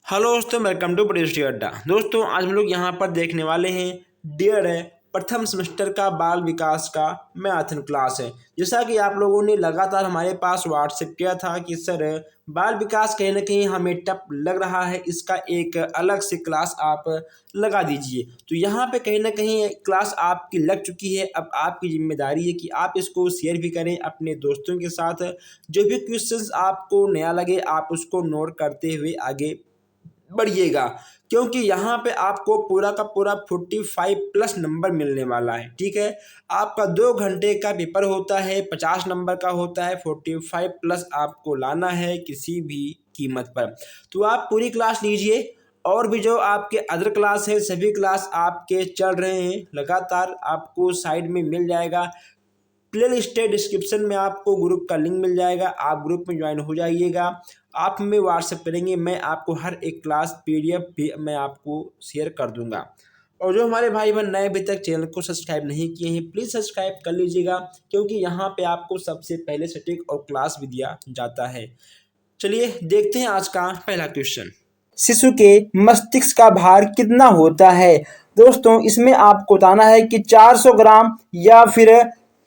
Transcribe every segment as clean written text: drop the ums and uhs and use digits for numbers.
Hello दोस्तों, welcome to पढ़ी अड्डा। दोस्तों आज हम लोग यहाँ पर देखने वाले हैं डेयर है प्रथम सेमेस्टर का बाल विकास का मैथन क्लास है। जैसा कि आप लोगों ने लगातार हमारे पास व्हाट्सएप किया था कि सर बाल विकास कहीं ना कहीं हमें टफ लग रहा है, इसका एक अलग से क्लास आप लगा दीजिए। तो यहाँ पे कहीं ना कहीं क्लास आपकी लग चुकी है। अब आपकी जिम्मेदारी है कि आप इसको शेयर भी करें अपने दोस्तों के साथ। जो भी क्वेश्चंस आपको नया लगे आप उसको नोट करते हुए आगे बढ़िएगा, क्योंकि यहाँ पे आपको पूरा का पूरा 45 प्लस नंबर मिलने वाला है। ठीक है, आपका 2 घंटे का पेपर होता है, 50 नंबर का होता है। 45 प्लस आपको लाना है किसी भी कीमत पर। तो आप पूरी क्लास लीजिए, और भी जो आपके अदर क्लास है सभी क्लास आपके चल रहे हैं लगातार, आपको साइड में मिल जाएगा। प्ले लिस्ट डिस्क्रिप्शन में आपको ग्रुप का लिंक मिल जाएगा, आप ग्रुप में ज्वाइन हो जाइएगा। आप हमें व्हाट्सएप करेंगे, मैं आपको हर एक क्लास पीडीएफ भी मैं आपको शेयर कर दूंगा। और जो हमारे भाई बहन नए अभी तक चैनल को सब्सक्राइब नहीं किए हैं प्लीज़ सब्सक्राइब कर लीजिएगा, क्योंकि यहाँ पे आपको सबसे पहले सटीक और क्लास भी दिया जाता है। चलिए देखते हैं आज का पहला क्वेश्चन। शिशु के मस्तिष्क का भार कितना होता है? दोस्तों इसमें आपको बताना है कि 400 ग्राम या फिर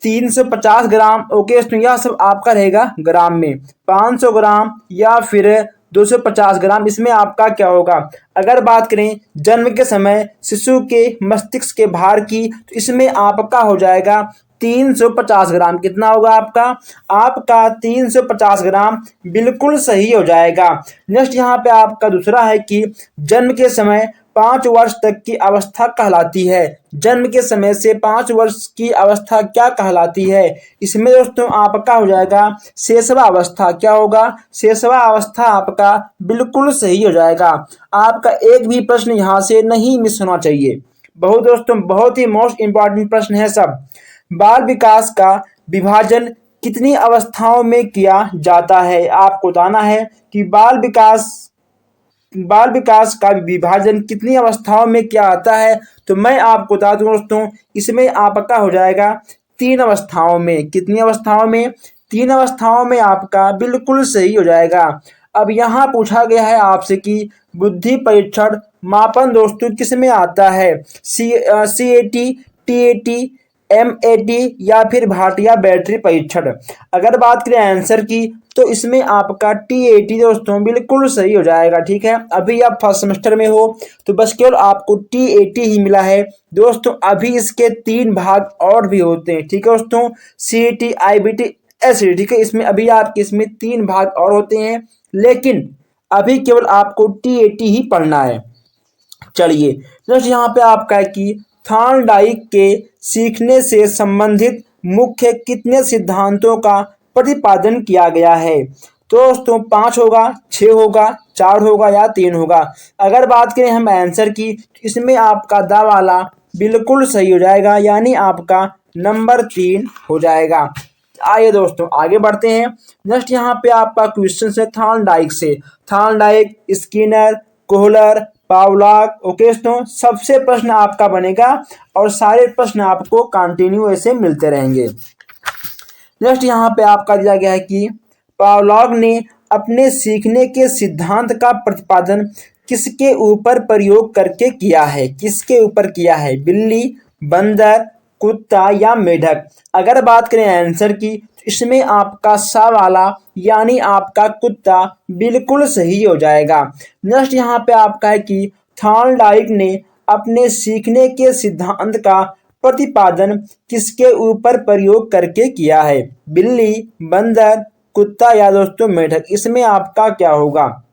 350 ग्राम। ओके, तो यह सब आपका रहेगा ग्राम में। 500 ग्राम या फिर 250 ग्राम, इसमें आपका क्या होगा? अगर बात करें जन्म के समय शिशु के मस्तिष्क के भार की, तो इसमें आपका हो जाएगा 350 ग्राम। कितना होगा आपका? आपका 350 ग्राम बिल्कुल सही हो जाएगा। नेक्स्ट यहाँ पे आपका दूसरा है कि जन्म के समय 5 वर्ष तक की अवस्था कहलाती है। जन्म के समय से 5 वर्ष की अवस्था क्या कहलाती है? इसमें दोस्तों आपका हो जाएगा शैशव अवस्था। क्या होगा? शैशव अवस्था आपका बिल्कुल सही हो जाएगा। आपका एक भी प्रश्न यहाँ से नहीं मिस होना चाहिए। बहुत ही मोस्ट इंपॉर्टेंट प्रश्न है सब। बाल विकास का विभाजन कितनी अवस्थाओं में किया जाता है? आपको बताना है कि बाल विकास का विभाजन कितनी अवस्थाओं में किया जाता है। तो मैं आपको बता दूं दोस्तों, इसमें आपका हो जाएगा 3 अवस्थाओं में। कितनी अवस्थाओं में? 3 अवस्थाओं में आपका बिल्कुल सही हो जाएगा। अब यहाँ पूछा गया है आपसे कि बुद्धि परीक्षण मापन दोस्तों किस में आता है? CAT, TAT, MAT या फिर भाटिया बैटरी परीक्षण। अगर बात करें आंसर की, तो इसमें आपका TAT दोस्तों बिल्कुल सही हो जाएगा। ठीक है, अभी आप फर्स्ट सेमेस्टर में हो तो बस केवल आपको TAT ही मिला है दोस्तों। अभी इसके 3 भाग और भी होते हैं। ठीक है दोस्तों, CAT, IBT, SAT। ठीक है, इसमें अभी आपके इसमें 3 भाग और होते हैं, लेकिन अभी केवल आपको TAT ही पढ़ना है। चलिए नेक्स्ट यहाँ पे आपका है कि थॉर्नडाइक के सीखने से संबंधित मुख्य कितने सिद्धांतों का प्रतिपादन किया गया है? तो दोस्तों 5 होगा, 6 होगा, 4 होगा या 3 होगा। अगर बात करें हम आंसर की, तो इसमें आपका दा वाला बिल्कुल सही हो जाएगा, यानी आपका नंबर 3 हो जाएगा। आइए दोस्तों आगे बढ़ते हैं। नेक्स्ट यहाँ पे आपका क्वेश्चन है थॉर्नडाइक से। Thorndike, Skinner, Kohler, Pavlov. Okay दोस्तों, सबसे प्रश्न आपका बनेगा और सारे प्रश्न आपको कंटिन्यू ऐसे मिलते रहेंगे। नेक्स्ट यहाँ पे आपका दिया गया है कि पावलॉक ने अपने सीखने के सिद्धांत का प्रतिपादन किसके ऊपर प्रयोग करके किया है? किसके ऊपर किया है? बिल्ली, बंदर, कुत्ता या मेढक। अगर बात करें आंसर की, तो इसमें आपका सा वाला यानी आपका कुत्ता बिल्कुल सही हो जाएगा। नेक्स्ट यहाँ पे आपका है कि थॉर्नडाइक ने अपने सीखने के सिद्धांत का प्रतिपादन किसके ऊपर प्रयोग करके किया है? बिल्ली, बंदर, कुत्ता या दोस्तों मेढक। इसमें आपका क्या होगा?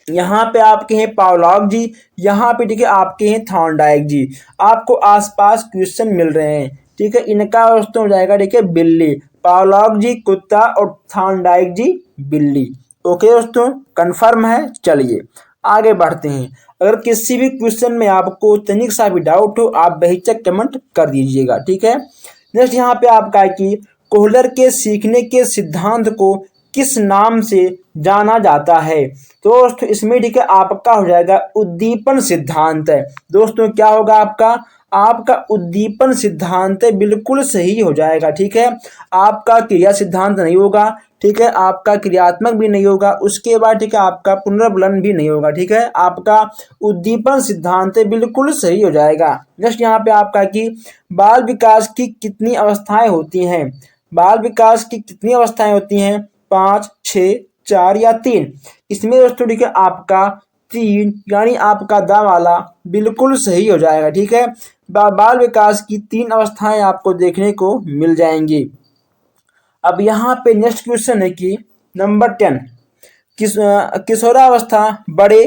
यहाँ पे आपके हैं पावलॉक जी, यहाँ पे ठीक है आपके हैं थॉर्नडाइक जी। आपको आसपास क्वेश्चन मिल रहे हैं। ठीक है, इनका दोस्तों हो जाएगा ठीक है बिल्ली, पावलॉक जी कुत्ता और थॉर्नडाइक जी बिल्ली। ओके दोस्तों, कंफर्म है। चलिए आगे बढ़ते हैं। अगर किसी भी क्वेश्चन में आपको तनिक सा भी डाउट हो आप बेहिचक कमेंट कर दीजिएगा। ठीक है, नेक्स्ट यहाँ पे आपका है कि कोहलर के सीखने के सिद्धांत को किस नाम से जाना जाता है? तो दोस्तों इसमें ठीक है आपका हो जाएगा उद्दीपन सिद्धांत है। दोस्तों क्या होगा आपका? आपका उद्दीपन सिद्धांत बिल्कुल सही हो जाएगा। ठीक है, आपका क्रिया सिद्धांत नहीं होगा। ठीक है, आपका क्रियात्मक भी नहीं होगा। उसके बाद ठीक है आपका पुनर्बलन भी नहीं होगा। ठीक है, आपका उद्दीपन सिद्धांत बिल्कुल सही हो जाएगा। नेक्स्ट यहाँ पे आपका कि बाल विकास की कितनी अवस्थाएं होती हैं। बाल विकास की कितनी अवस्थाएं होती हैं, 5, 6, 4 या 3। इसमें दोस्तों ठीक है आपका 3 यानी आपका दा वाला बिल्कुल सही हो जाएगा। ठीक है, बाल विकास की 3 अवस्थाएं आपको देखने को मिल जाएंगी। अब यहाँ पे नेक्स्ट क्वेश्चन है कि नंबर 10 किशोरावस्था बड़े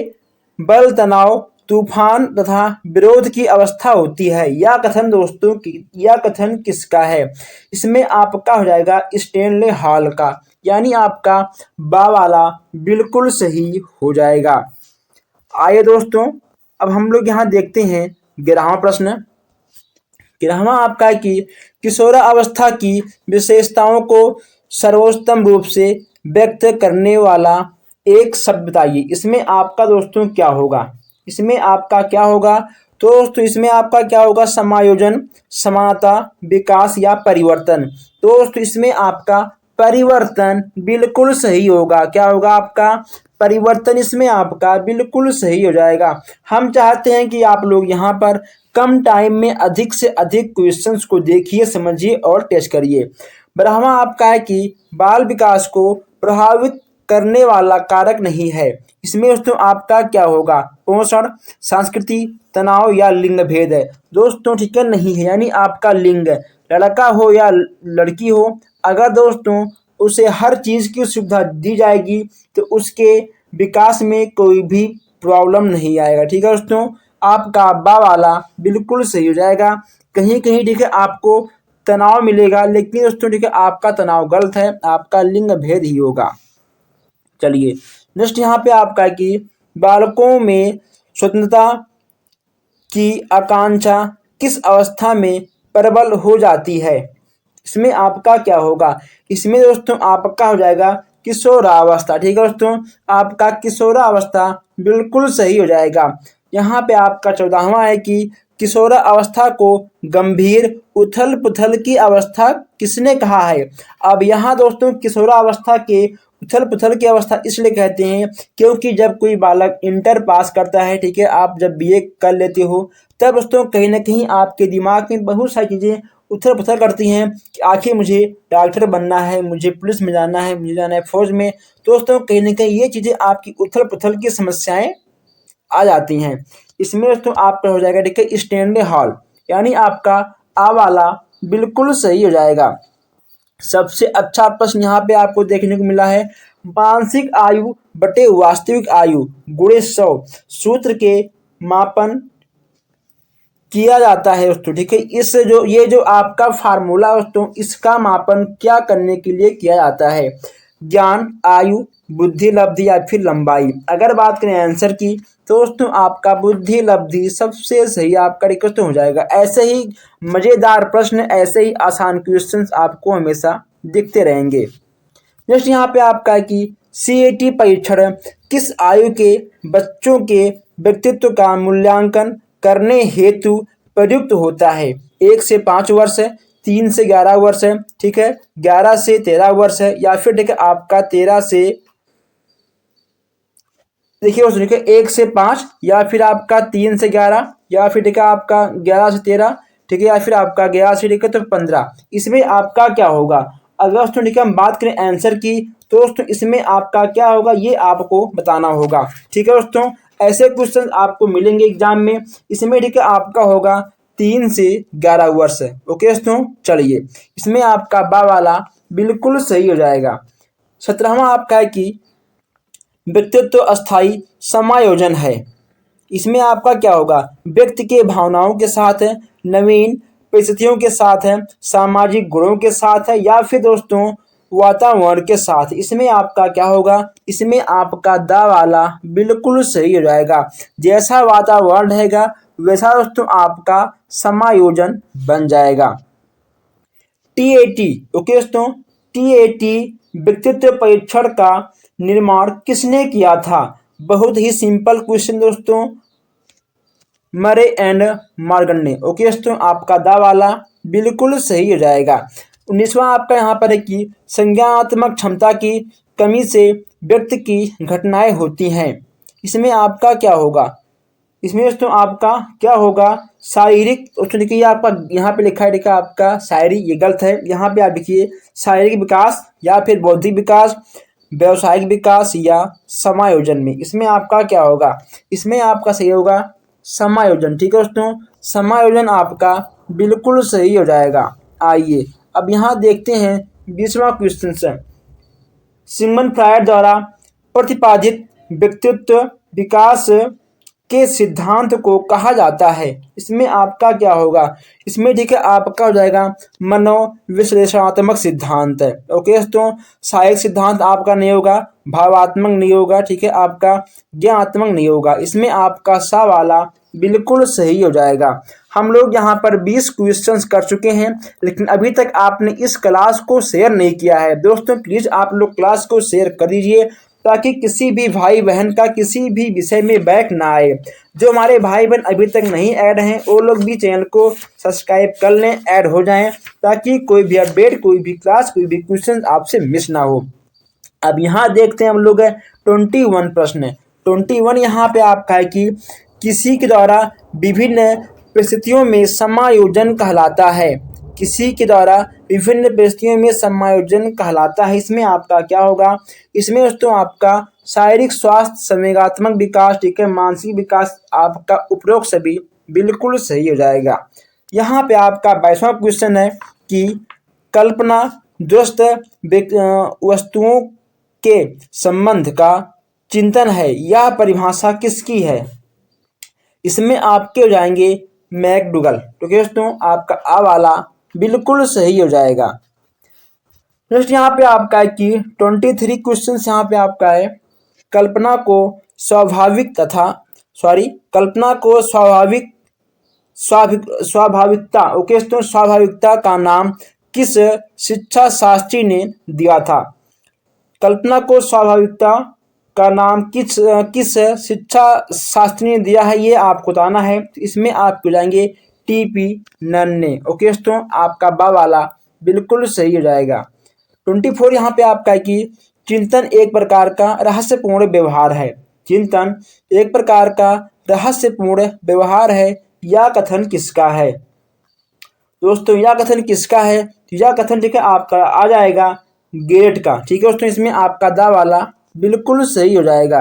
बल तनाव तूफान तथा विरोध की अवस्था होती है। यह कथन दोस्तों यह कथन किसका है। इसमें आपका हो जाएगा स्टैनले हॉल का, यानी आपका बा वाला बिल्कुल सही हो जाएगा। आइए दोस्तों अब हम लोग यहाँ देखते हैं 11वां प्रश्न। 11वां आपका है कि किशोरावस्था की विशेषताओं को सर्वोत्तम रूप से व्यक्त करने वाला एक शब्द बताइए। इसमें आपका दोस्तों क्या होगा, इसमें आपका क्या होगा, तो दोस्तों इसमें आपका क्या होगा, समायोजन, समानता, विकास या परिवर्तन। तो दोस्तों इसमें आपका परिवर्तन बिल्कुल सही होगा। क्या होगा आपका परिवर्तन, इसमें आपका बिल्कुल सही हो जाएगा। हम चाहते हैं कि आप लोग यहाँ पर कम टाइम में अधिक से अधिक क्वेश्चंस को देखिए, समझिए और टेस्ट करिए। 12वां आपका है कि बाल विकास को प्रभावित करने वाला कारक नहीं है। इसमें दोस्तों आपका क्या होगा, पोषण, संस्कृति, तनाव या लिंग भेद है। दोस्तों ठीक है नहीं है, यानी आपका लिंग लड़का हो या लड़की हो, अगर दोस्तों उसे हर चीज़ की सुविधा दी जाएगी तो उसके विकास में कोई भी प्रॉब्लम नहीं आएगा। ठीक है दोस्तों, आपका बा वाला बिल्कुल सही हो जाएगा। कहीं कहीं ठीक है आपको तनाव मिलेगा, लेकिन दोस्तों ठीक है आपका तनाव गलत है, आपका लिंग भेद ही होगा। चलिए नेक्स्ट यहाँ पे आपका है कि बालकों में स्वतंत्रता की आकांक्षा किस अवस्था में प्रबल हो जाती है। इसमें आपका क्या होगा, इसमें दोस्तों आपका हो जाएगा किशोरावस्था। ठीक है दोस्तों, आपका किशोरावस्था बिल्कुल सही हो जाएगा। यहाँ पे आपका 14वां है कि किशोरावस्था को गंभीर उथल पुथल की अवस्था किसने कहा है। अब यहाँ दोस्तों किशोरावस्था के उथल पुथल की अवस्था इसलिए कहते हैं क्योंकि जब कोई बालक इंटर पास करता है, ठीक है, आप जब बीए कर लेते हो, तब दोस्तों कहीं ना कहीं आपके दिमाग में बहुत सारी चीज़ें उथल पुथल करती हैं कि आखिर मुझे डॉक्टर बनना है, मुझे पुलिस में जाना है, मुझे जाना है फौज में। दोस्तों कहीं ना कहीं ये चीज़ें आपकी उथल पुथल की समस्याएं आ जाती हैं। इसमें दोस्तों आपका हो जाएगा ठीक है स्टैनले हॉल, यानी आपका आ वाला बिल्कुल सही हो जाएगा। सबसे अच्छा प्रश्न यहाँ पे आपको देखने को मिला है, मानसिक आयु बटे वास्तविक आयु गुणे 100 सूत्र के मापन किया जाता है दोस्तों। ठीक है, इस जो ये जो आपका फार्मूला दोस्तों, इसका मापन क्या करने के लिए किया जाता है, ज्ञान, आयु, बुद्धि लब्धि या फिर लंबाई। अगर बात करें आंसर की तो दोस्तों आपका बुद्धि लब्धि सबसे सही आपका रिक्वेस्ट हो जाएगा। ऐसे ही मज़ेदार प्रश्न, ऐसे ही आसान क्वेश्चंस आपको हमेशा दिखते रहेंगे। नेक्स्ट यहाँ पे आपका है कि सीएटी परीक्षण किस आयु के बच्चों के व्यक्तित्व का मूल्यांकन करने हेतु प्रयुक्त होता है। 1 से 5 वर्ष है, 3 से 11 वर्ष है, ठीक है, 11 से 13 वर्ष है, या फिर ठीक है आपका 13 से देखिए दोस्तों ठीक है 1 से 5, या फिर आपका 3 से 11, या फिर ठीक है आपका 11 से 13, ठीक है, या फिर आपका 11 से ठीक है तो 15। इसमें आपका क्या होगा, अगर दोस्तों ठीक है हम बात करें आंसर की तो दोस्तों इसमें आपका क्या होगा ये आपको बताना होगा। ठीक है दोस्तों, ऐसे क्वेश्चन आपको मिलेंगे एग्जाम में। इसमें ठीक है आपका होगा 3 से 11 वर्ष। ओके दोस्तों, चलिए इसमें आपका बा वाला बिल्कुल सही हो जाएगा। 17वां आपका है कि व्यक्तित्व अस्थायी समायोजन है। इसमें आपका क्या होगा, व्यक्ति के भावनाओं के साथ है, नवीन परिस्थितियों के साथ है, सामाजिक गुणों के साथ है, या फिर दोस्तों वातावरण के साथ। इसमें आपका क्या होगा, इसमें आपका दा वाला बिल्कुल सही हो जाएगा। जैसा वातावरण रहेगा वैसा दोस्तों आपका समायोजन बन जाएगा। टीएटी, ओके दोस्तों, टीएटी व्यक्तित्व परीक्षण का निर्माण किसने किया था। बहुत ही सिंपल क्वेश्चन दोस्तों, मरे एंड मॉर्गन ने। ओके दोस्तों, आपका दा वाला बिल्कुल सही हो जाएगा। 19वां आपका यहाँ पर है कि संज्ञानात्मक क्षमता की कमी से व्यक्ति की घटनाएं होती हैं। इसमें आपका क्या होगा? इसमें दोस्तों आपका क्या होगा? शारीरिक। दोस्तों देखिए आपका यहाँ पे लिखा आपका शायरी, ये गलत है। यहाँ पे आप लिखिए शारीरिक विकास या फिर बौद्धिक विकास, व्यावसायिक विकास या समायोजन में। इसमें आपका क्या होगा? इसमें आपका सही होगा समायोजन। ठीक है दोस्तों, समायोजन आपका बिल्कुल सही हो जाएगा। आइए अब यहाँ देखते हैं 20वां क्वेश्चन से। सिगमंड फ्रायड द्वारा प्रतिपादित व्यक्तित्व विकास के सिद्धांत को कहा जाता है। इसमें आपका क्या होगा? इसमें ठीक है आपका हो जाएगा मनोविश्लेषणात्मक सिद्धांत। ओके दोस्तों, सहायक सिद्धांत आपका नहीं होगा, भावात्मक नहीं होगा, ठीक है, आपका ज्ञानात्मक नहीं होगा। इसमें आपका सा वाला बिल्कुल सही हो जाएगा। हम लोग यहाँ पर 20 क्वेश्चंस कर चुके हैं, लेकिन अभी तक आपने इस क्लास को शेयर नहीं किया है। दोस्तों प्लीज़ आप लोग क्लास को शेयर कर दीजिए, ताकि किसी भी भाई बहन का किसी भी विषय में बैक ना आए। जो हमारे भाई बहन अभी तक नहीं ऐड हैं वो लोग भी चैनल को सब्सक्राइब कर लें, ऐड हो जाएं, ताकि कोई भी अपडेट, कोई भी क्लास, कोई भी क्वेश्चन आपसे मिस ना हो। अब यहाँ देखते हैं हम लोग 21 प्रश्न। 21 यहाँ पे आपका है कि किसी के द्वारा विभिन्न परिस्थितियों में समायोजन कहलाता है। किसी के द्वारा विभिन्न परिस्थितियों में समायोजन कहलाता है। इसमें आपका क्या होगा? इसमें दोस्तों आपका शारीरिक स्वास्थ्य, संवेगात्मक विकास, ठीक है, मानसिक विकास, आपका उपरोक्त सभी बिल्कुल सही हो जाएगा। यहाँ पे आपका 22वां क्वेश्चन है कि कल्पना दुष्ट वस्तुओं के संबंध का चिंतन है, यह परिभाषा किसकी है? इसमें आपके हो जाएंगे मैकडूगल। तो दोस्तों आपका आ वाला बिल्कुल सही हो जाएगा। नेक्स्ट यहाँ पे आपका है कि 23 क्वेश्चन यहाँ पे आपका है कल्पना को स्वाभाविकता। ओके दोस्तों, स्वाभाविकता का नाम किस शिक्षा शास्त्री ने दिया था? कल्पना को स्वाभाविकता का नाम किस शिक्षा शास्त्री ने दिया है, ये आपको बताना है। तो इसमें आप हो जाएंगे टीपी नन ने। ओके दोस्तों, आपका बा वाला बिल्कुल सही हो जाएगा। 24 यहाँ पे आपका है कि चिंतन एक प्रकार का रहस्यपूर्ण व्यवहार है। चिंतन एक प्रकार का रहस्यपूर्ण व्यवहार है, यह कथन किसका है? दोस्तों यह कथन किसका है? तो यह कथन ठीक है आपका आ जाएगा गेट का। ठीक है दोस्तों, इसमें आपका दा वाला बिल्कुल सही हो जाएगा।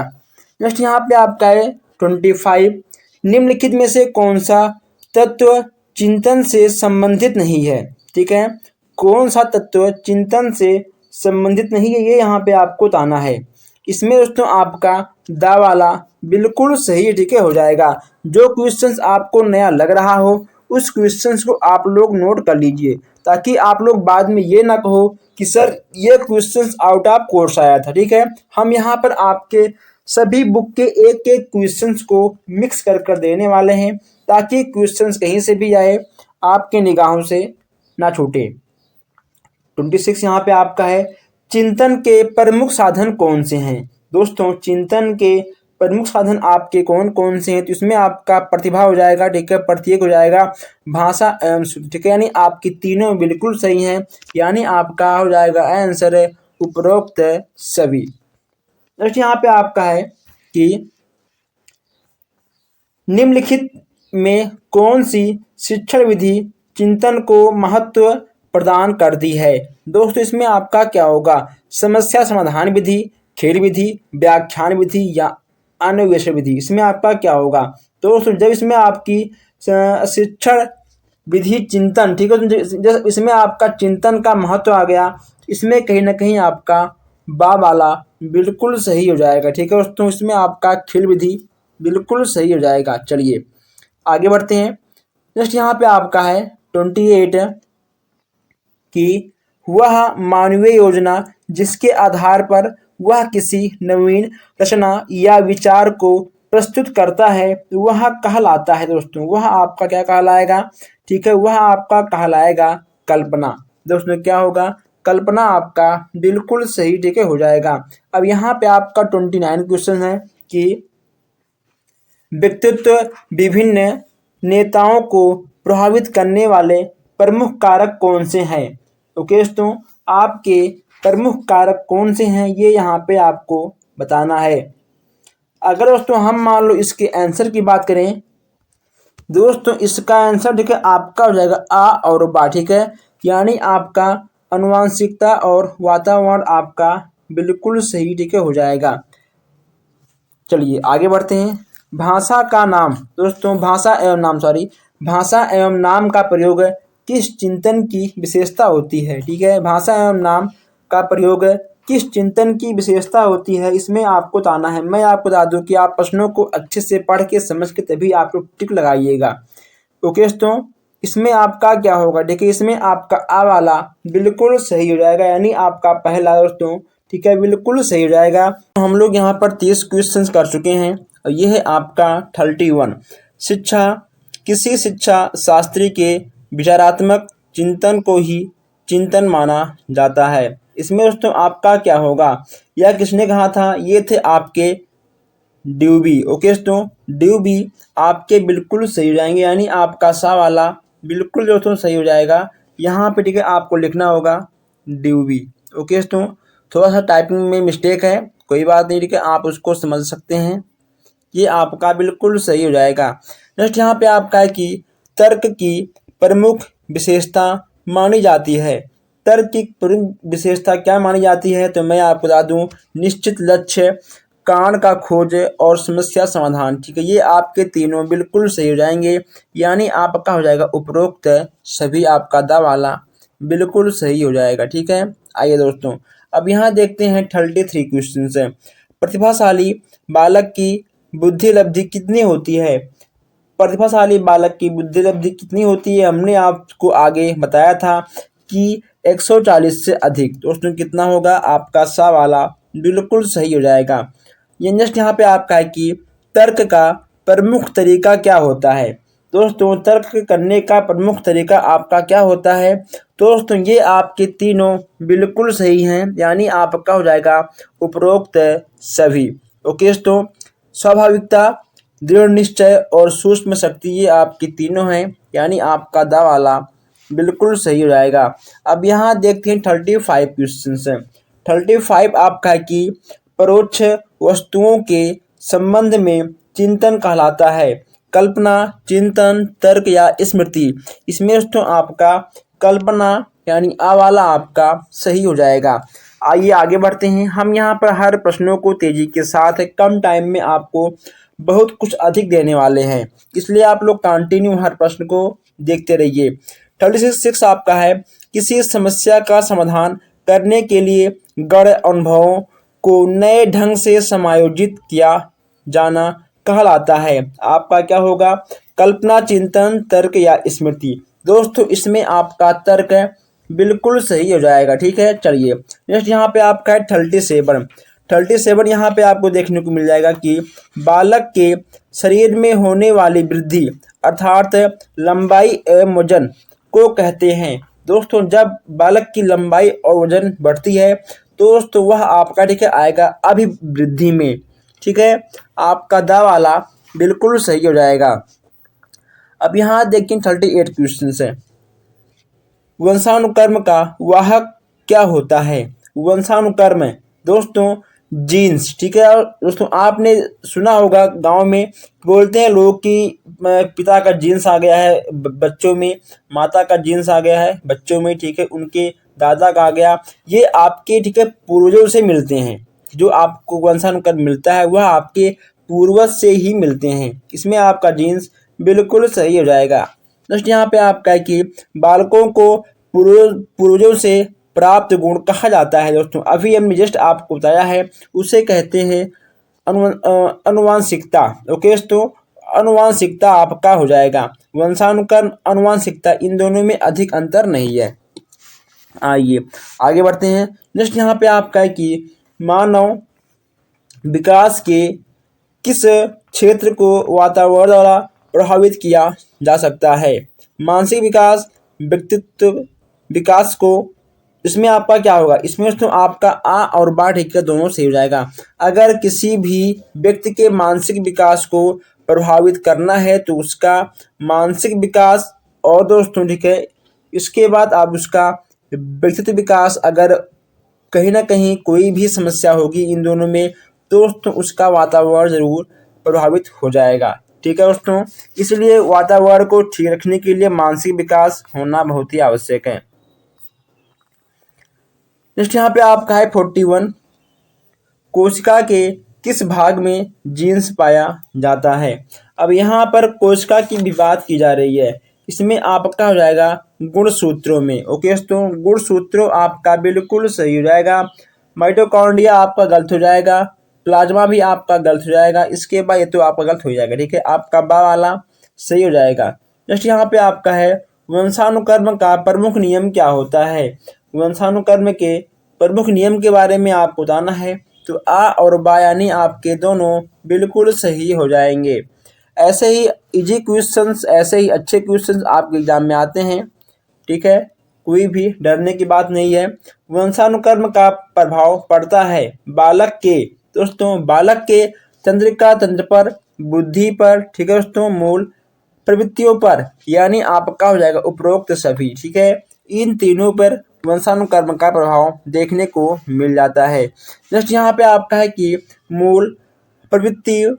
नेक्स्ट यहाँ पे आपका है 25, निम्नलिखित में से कौन सा तत्व चिंतन से संबंधित नहीं है? ठीक है, कौन सा तत्व चिंतन से संबंधित नहीं है, ये यहाँ पे आपको बताना है। इसमें दोस्तों आपका दा वाला बिल्कुल सही ठीक है हो जाएगा। जो क्वेश्चंस आपको नया लग रहा हो उस क्वेश्चंस को आप लोग नोट कर लीजिए, ताकि आप लोग बाद में ये ना कहो कि सर ये क्वेश्चंस आउट ऑफ कोर्स आया था। ठीक है, हम यहाँ पर आपके सभी बुक के एक एक क्वेश्चंस को मिक्स कर देने वाले हैं, ताकि क्वेश्चंस कहीं से भी आए आपके निगाहों से ना छूटे। 26 यहाँ पे आपका है चिंतन के प्रमुख साधन कौन से हैं? दोस्तों चिंतन के प्रमुख साधन आपके कौन कौन से हैं? तो इसमें आपका प्रतिभा हो जाएगा, ठीक है, प्रत्येक हो जाएगा, भाषा एवं शुद्धि। ठीक है, यानी आपकी तीनों बिल्कुल सही हैं, यानी आपका हो जाएगा आंसर उपरोक्त सभी। नेक्स्ट यहाँ पे आपका है कि निम्नलिखित में कौन सी शिक्षण विधि चिंतन को महत्व प्रदान करती है? दोस्तों इसमें आपका क्या होगा? समस्या समाधान विधि, खेल विधि, व्याख्यान विधि या अन्वेषण विधि। इसमें आपका क्या होगा? दोस्तों जब इसमें आपकी शिक्षण विधि चिंतन, ठीक है, जब इसमें आपका चिंतन का महत्व आ गया, इसमें कहीं ना कहीं आपका बा वाला बिल्कुल सही हो जाएगा। ठीक है दोस्तों, इसमें आपका खेल विधि बिल्कुल सही हो जाएगा। चलिए आगे बढ़ते हैं। नेक्स्ट यहाँ पे आपका है 28 कि वह मानवीय योजना जिसके आधार पर वह किसी नवीन रचना या विचार को प्रस्तुत करता है वह कहलाता है। दोस्तों वह आपका क्या कहलाएगा? ठीक है, वह आपका कहलाएगा कल्पना। दोस्तों क्या होगा? कल्पना आपका बिल्कुल सही ठीक है हो जाएगा। अब यहाँ पे आपका 29 क्वेश्चन है कि व्यक्तित्व विभिन्न नेताओं को प्रभावित करने वाले प्रमुख कारक कौन से हैं। ओके दोस्तों, आपके प्रमुख कारक कौन से हैं ये यहाँ पे आपको बताना है। अगर दोस्तों हम मान लो इसके आंसर की बात करें, दोस्तों इसका आंसर देखिए आपका हो जाएगा आ और बा। ठीक है, यानी आपका आनुवांशिकता और वातावरण आपका बिल्कुल सही ठीक है हो जाएगा। चलिए आगे बढ़ते हैं। भाषा का नाम, दोस्तों भाषा एवं नाम का प्रयोग किस चिंतन की विशेषता होती है। ठीक है, भाषा एवं नाम का प्रयोग किस चिंतन की विशेषता होती है, इसमें आपको बताना है। मैं आपको बता दूं कि आप प्रश्नों को अच्छे से पढ़ के समझ के तभी आप लोग टिक लगाइएगा। ओके दोस्तों, इसमें आपका क्या होगा, देखिए इसमें आपका आ वाला बिल्कुल सही हो जाएगा, यानी आपका पहला दोस्तों ठीक है बिल्कुल सही हो जाएगा। तो हम लोग यहाँ पर 30 क्वेश्चन कर चुके हैं और ये है आपका 31। शिक्षा, किसी शिक्षा शास्त्री के विचारात्मक चिंतन को ही चिंतन माना जाता है। इसमें दोस्तों आपका क्या होगा, यह किसने कहा था, ये थे आपके ड्यूबी। ओके दोस्तों, ड्यूबी आपके बिल्कुल सही हो जाएंगे, यानी आपका सा वाला बिल्कुल दोस्तों सही हो जाएगा। यहाँ पे ठीक है आपको लिखना होगा ड्यूबी। ओके दोस्तों, थोड़ा सा टाइपिंग में मिस्टेक है, कोई बात नहीं, ठीक है आप उसको समझ सकते हैं, ये आपका बिल्कुल सही हो जाएगा। नेक्स्ट यहाँ पे आपका है कि तर्क की प्रमुख विशेषता मानी जाती है। तर्क की प्रमुख विशेषता क्या मानी जाती है, तो मैं आपको बता दूं निश्चित लक्ष्य, कारण का खोज और समस्या समाधान। ठीक है, ये आपके तीनों बिल्कुल सही हो जाएंगे, यानी आपका हो जाएगा उपरोक्त सभी आपका दा वाला बिल्कुल सही हो जाएगा। ठीक है, आइए दोस्तों अब यहाँ देखते हैं 33 क्वेश्चन है। प्रतिभाशाली बालक की बुद्धि लब्धि कितनी होती है। प्रतिभाशाली बालक की बुद्धि लब्धि कितनी होती है, हमने आपको आगे बताया था कि 140 से अधिक। दोस्तों कितना होगा, आपका सा वाला बिल्कुल सही हो जाएगा। ये नेक्स्ट यहाँ पे आपका है कि तर्क का प्रमुख तरीका क्या होता है। दोस्तों तर्क करने का प्रमुख तरीका आपका क्या होता है, दोस्तों ये आपके तीनों बिल्कुल सही हैं, यानी आपका हो जाएगा उपरोक्त सभी। ओके दोस्तों, स्वाभाविकता, दृढ़ निश्चय और सूक्ष्म शक्ति ये आपकी तीनों हैं, यानी आपका दा वाला बिल्कुल सही हो जाएगा। अब यहाँ देखते हैं 35 क्वेश्चन है। 35 आपका है कि परोक्ष वस्तुओं के संबंध में चिंतन कहलाता है। कल्पना, चिंतन, तर्क या स्मृति, इसमें दोस्तों आपका कल्पना यानी आ वाला आपका सही हो जाएगा। आइए आगे बढ़ते हैं। हम यहाँ पर हर प्रश्नों को तेजी के साथ कम टाइम में आपको बहुत कुछ अधिक देने वाले हैं, इसलिए आप लोग कंटिन्यू हर प्रश्न को देखते रहिए। 36 आपका है किसी समस्या का समाधान करने के लिए गढ़ अनुभवों को नए ढंग से समायोजित किया जाना कहलाता है। आपका क्या होगा, कल्पना, चिंतन, तर्क या स्मृति। दोस्तों इसमें आपका तर्क बिल्कुल सही हो जाएगा। ठीक है, चलिए नेक्स्ट यहाँ पे आपका है 37 यहाँ पे आपको देखने को मिल जाएगा कि बालक के शरीर में होने वाली वृद्धि अर्थात लंबाई एवं वजन को कहते हैं। दोस्तों जब बालक की लंबाई और वजन बढ़ती है तो दोस्तों वह आपका ठीक है आएगा अभिवृद्धि में। ठीक है, आपका दा वाला बिल्कुल सही हो जाएगा। अब यहाँ देखिए 38 क्वेश्चन है। वंशानुक्रम का वाहक क्या होता है। वंशानुक्रम दोस्तों जीन्स। ठीक है, और दोस्तों आपने सुना होगा गांव में बोलते हैं लोग कि पिता का जीन्स आ गया है बच्चों में, माता का जीन्स आ गया है बच्चों में। ठीक है, उनके दादा का आ गया, ये आपके ठीक है पूर्वजों से मिलते हैं। जो आपको वंशानुक्रम मिलता है वह आपके पूर्वज से ही मिलते हैं, इसमें आपका जीन्स बिल्कुल सही हो जाएगा। नेक्स्ट यहाँ पे आपका है कि बालकों को पूर्वजों से प्राप्त गुण कहा जाता है। दोस्तों अभी हमने जस्ट आपको बताया है, उसे कहते हैं अनुवांशिकता। ओके दोस्तों, अनुवांशिकता आपका हो जाएगा। वंशानुक्रम, अनुवांशिकता, इन दोनों में अधिक अंतर नहीं है। आइए आगे बढ़ते हैं। नेक्स्ट यहाँ पे आपका है कि मानव विकास के किस क्षेत्र को वातावरण द्वारा प्रभावित किया जा सकता है। मानसिक विकास, व्यक्तित्व विकास को, इसमें आपका क्या होगा, इसमें दोस्तों आपका आ और बा ठीक है दोनों सही हो जाएगा। अगर किसी भी व्यक्ति के मानसिक विकास को प्रभावित करना है तो उसका मानसिक विकास, और दोस्तों ठीक है इसके बाद आप उसका व्यक्तित्व विकास, अगर कहीं ना कहीं कोई भी समस्या होगी इन दोनों में, दोस्तों उसका वातावरण ज़रूर प्रभावित हो जाएगा। ठीक है दोस्तों, इसलिए वातावरण को ठीक रखने के लिए मानसिक विकास होना बहुत ही आवश्यक है। नेक्स्ट यहाँ पे आपका है 41, कोशिका के किस भाग में जीन्स पाया जाता है। अब यहाँ पर कोशिका की भी बात की जा रही है, इसमें आपका हो जाएगा गुणसूत्रों में। ओके दोस्तों, गुणसूत्रों आपका बिल्कुल सही हो जाएगा। माइटोकॉन्ड्रिया आपका गलत हो जाएगा, प्लाज्मा भी आपका गलत हो जाएगा, इसके बाद ये तो आपका गलत हो जाएगा। ठीक है, आपका बा वाला सही हो जाएगा। नेक्स्ट यहाँ पे आपका है वंशानुक्रम का प्रमुख नियम क्या होता है। वंशानुक्रम के प्रमुख नियम के बारे में आपको बताना है, तो आ और बा यानी आपके दोनों बिल्कुल सही हो जाएंगे। ऐसे ही इजी क्वेश्चंस, ऐसे ही अच्छे क्वेश्चंस आपके एग्जाम में आते हैं। ठीक है, कोई भी डरने की बात नहीं है। वंशानुक्रम का प्रभाव पड़ता है बालक के, दोस्तों बालक के तंत्रिका तंत्र पर, बुद्धि पर, ठीक है दोस्तों, मूल प्रवृत्तियों पर, यानी आपका हो जाएगा उपरोक्त सभी। ठीक है, इन तीनों पर वंशानुक्रम का प्रभाव देखने को मिल जाता है। जस्ट यहाँ पे आपका है कि मूल प्रवृत्ति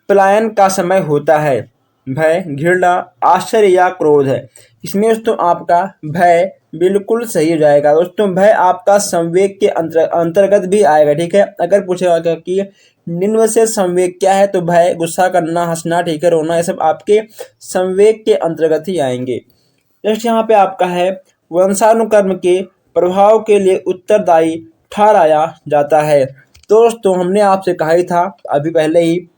पलायन का समय होता है, भय, घृणा, आश्चर्य या क्रोध है। इसमें दोस्तों आपका भय बिल्कुल सही हो जाएगा। दोस्तों भय आपका संवेग के अंतर्गत भी आएगा। ठीक है, अगर पूछेगा कि निम्न में से संवेग क्या है, तो भय, गुस्सा करना, हंसना, ठीक है, रोना, ये सब आपके संवेग के अंतर्गत ही आएंगे। नेक्स्ट यहाँ पे आपका है वंशानुक्रम के प्रभाव के लिए उत्तरदायी ठहराया जाता है। दोस्तों हमने आपसे कहा ही था अभी पहले ही,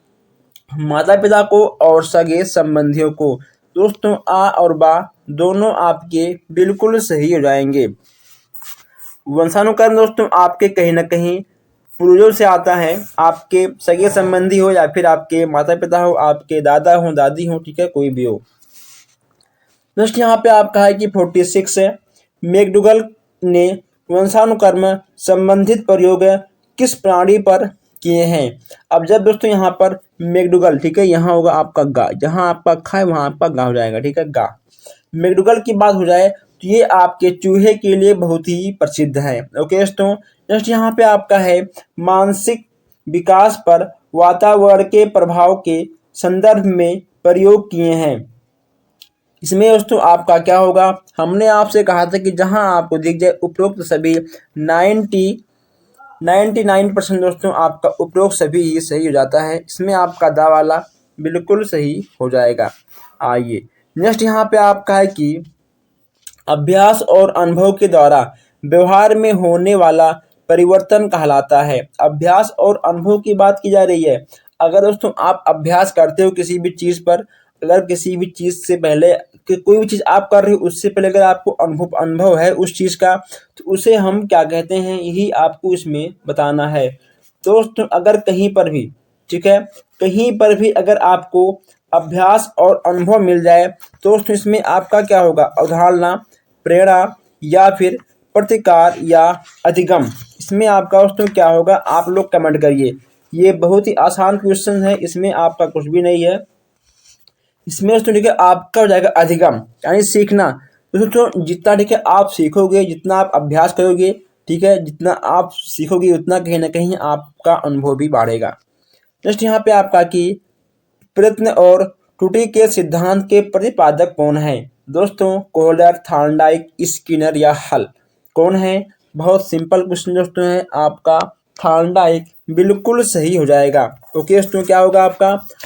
माता पिता को और सगे संबंधियों को। दोस्तों आ और बा दोनों आपके बिल्कुल सही हो जाएंगे। वंशानुक्रम दोस्तों आपके कहीं ना कहीं पूर्वजों से आता है, आपके सगे संबंधी हो या फिर आपके माता पिता हो, आपके दादा हो, दादी हो, ठीक है, कोई भी हो। नेक्स्ट यहाँ पे आपका है कि 46 है, मैकडूगल ने वंशानुक्रम संबंधित प्रयोग किस प्राणी पर किए हैं। अब जब दोस्तों यहाँ पर मैकडूगल, ठीक है, यहाँ होगा आपका गा, जहाँ आपका खा है वहाँ आपका गा हो जाएगा। ठीक है, गा, मैकडूगल की बात हो जाए तो ये आपके चूहे के लिए बहुत ही प्रसिद्ध है। ओके दोस्तों, नेक्स्ट यहाँ पे आपका है मानसिक विकास पर वातावरण के प्रभाव के संदर्भ में प्रयोग किए हैं। इसमें दोस्तों आपका क्या होगा, हमने आपसे कहा था कि जहां आपको दिख जाए उपरोक्त सभी 99% दोस्तों आपका उपरोक्त सभी ही सही हो जाता है। इसमें आपका दा वाला बिल्कुल सही हो जाएगा। आइए नेक्स्ट यहाँ पे आपका है कि अभ्यास और अनुभव के द्वारा व्यवहार में होने वाला परिवर्तन कहलाता है। अभ्यास और अनुभव की बात की जा रही है। अगर दोस्तों आप अभ्यास करते हो किसी भी चीज़ पर, अगर किसी भी चीज़ से पहले कि कोई भी चीज़ आप कर रहे हो उससे पहले अगर आपको अनुभव है उस चीज़ का, तो उसे हम क्या कहते हैं, यही आपको इसमें बताना है। दोस्तों अगर कहीं पर भी, ठीक है, कहीं पर भी अगर आपको अभ्यास और अनुभव मिल जाए, दोस्तों इसमें आपका क्या होगा, अवधारणा, प्रेरणा या फिर प्रतिकार या अधिगम। इसमें आपका दोस्तों क्या होगा, आप लोग कमेंट करिए। ये बहुत ही आसान क्वेश्चन है, इसमें आपका कुछ भी नहीं है। इसमें दोस्तों ठीक है आपका हो जाएगा अधिगम, यानी सीखना। दोस्तों जितना ठीक है आप सीखोगे, जितना आप अभ्यास करोगे, ठीक है, जितना आप सीखोगे उतना कहीं ना कहीं आपका अनुभव भी बढ़ेगा। नेक्स्ट यहाँ पे आपका कि प्रयत्न और त्रुटि के सिद्धांत के प्रतिपादक कौन है। दोस्तों कोहलर, थॉर्नडाइक, स्किनर या हल, कौन है। बहुत सिंपल क्वेश्चन दोस्तों है, आपका थॉर्नडाइक बिल्कुल सही हो जाएगा। ओके दोस्तों क्या होगा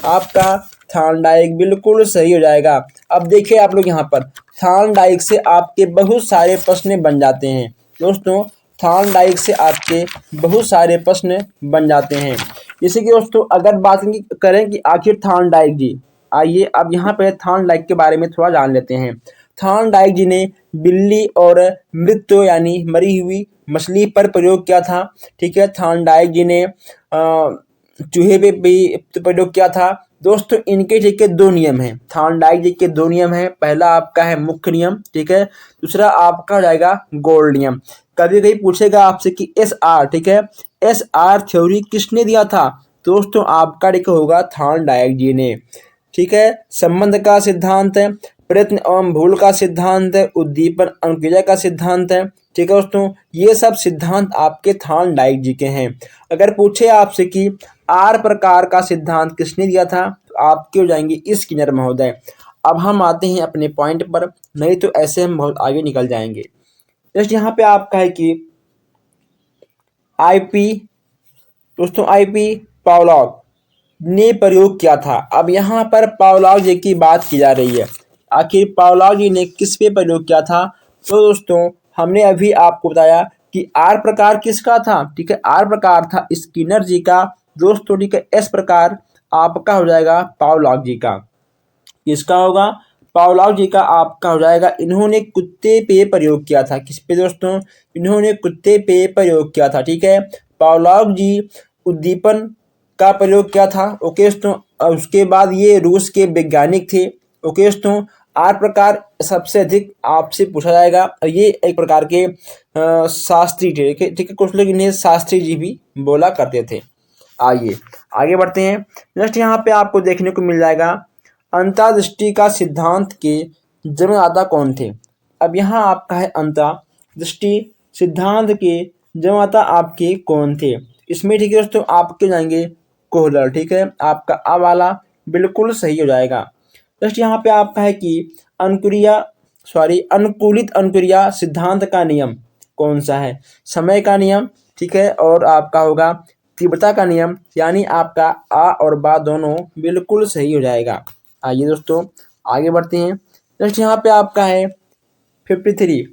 आपका थॉर्नडाइक बिल्कुल सही हो जाएगा। अब देखिए आप लोग यहाँ पर थॉर्नडाइक से आपके बहुत सारे प्रश्न बन जाते हैं। दोस्तों थॉर्नडाइक से आपके बहुत सारे प्रश्न बन जाते हैं। जैसे कि दोस्तों अगर बात करें कि आखिर थॉर्नडाइक जी, आइए अब यहाँ पे थॉर्नडाइक के बारे में थोड़ा जान लेते हैं। थॉर्नडाइक जी ने बिल्ली और मृत यानी मरी हुई मछली पर प्रयोग किया था। ठीक है, थॉर्नडाइक जी ने चूहे पे भी प्रयोग किया था। दोस्तों इनके ठीक है दो नियम हैं, थॉर्नडाइक जी के दो नियम हैं। पहला आपका है मुख्य नियम, ठीक है, दूसरा आपका हो जाएगा गोल्ड नियम। कभी कभी पूछेगा आपसे कि SR, ठीक है, SR थ्योरी किसने दिया था, दोस्तों आपका ठीक होगा थॉर्नडाइक जी ने। ठीक है, संबंध का सिद्धांत है, प्रयत्न एवं भूल का सिद्धांत है, उद्दीपन अनुक्रिया का सिद्धांत है। ठीक है दोस्तों, ये सब सिद्धांत आपके थॉर्नडाइक जी के हैं। अगर पूछे आपसे कि आर प्रकार का सिद्धांत किसने दिया था, तो आपके हो जाएंगे स्किनर महोदय। अब हम आते हैं अपने पॉइंट पर, नहीं तो ऐसे हम बहुत आगे निकल जाएंगे। जस्ट यहाँ पे आपका है कि आईपी, दोस्तों आईपी पावलोव ने प्रयोग किया था। अब यहाँ पर पावलोव जी की बात की जा रही है, आखिर पावलोव जी ने किस पे प्रयोग किया था। तो दोस्तों हमने अभी आपको बताया कि आर प्रकार किसका था। ठीक है, आर प्रकार था स्किनर जी का दोस्तों। ठीक है, एस प्रकार आपका हो जाएगा पावलोव जी का। किसका होगा, पावलोव जी का आपका हो जाएगा। इन्होंने कुत्ते पे प्रयोग किया था। किस पे दोस्तों, इन्होंने कुत्ते पे प्रयोग किया था। ठीक है, पावलोव जी उद्दीपन का प्रयोग किया था। ओके दोस्तों, उसके बाद ये रूस के वैज्ञानिक थे। ओके दोस्तों, आर प्रकार सबसे अधिक आपसे पूछा जाएगा। ये एक प्रकार के शास्त्री थे। ठीक है, कुछ लोग इन्हें शास्त्री जी भी बोला करते थे। आइए आगे बढ़ते हैं। नेक्स्ट यहाँ पे आपको देखने को मिल जाएगा अंतर्दृष्टि का सिद्धांत के जन्मदाता कौन थे। अब यहाँ आपका है अंतर्दृष्टि सिद्धांत के जन्मदाता आपके कौन थे। इसमें ठीक है दोस्तों आपके जाएंगे कोहलर। ठीक है, आपका आ वाला बिल्कुल सही हो जाएगा। नेक्स्ट यहाँ पे आपका है कि अनुकूलित अनुक्रिया सिद्धांत का नियम कौन सा है। समय का नियम, ठीक है, और आपका होगा तीव्रता का नियम, यानी आपका आ और बा दोनों बिल्कुल सही हो जाएगा। आइए दोस्तों आगे बढ़ते हैं। नेक्स्ट यहाँ पे आपका है 53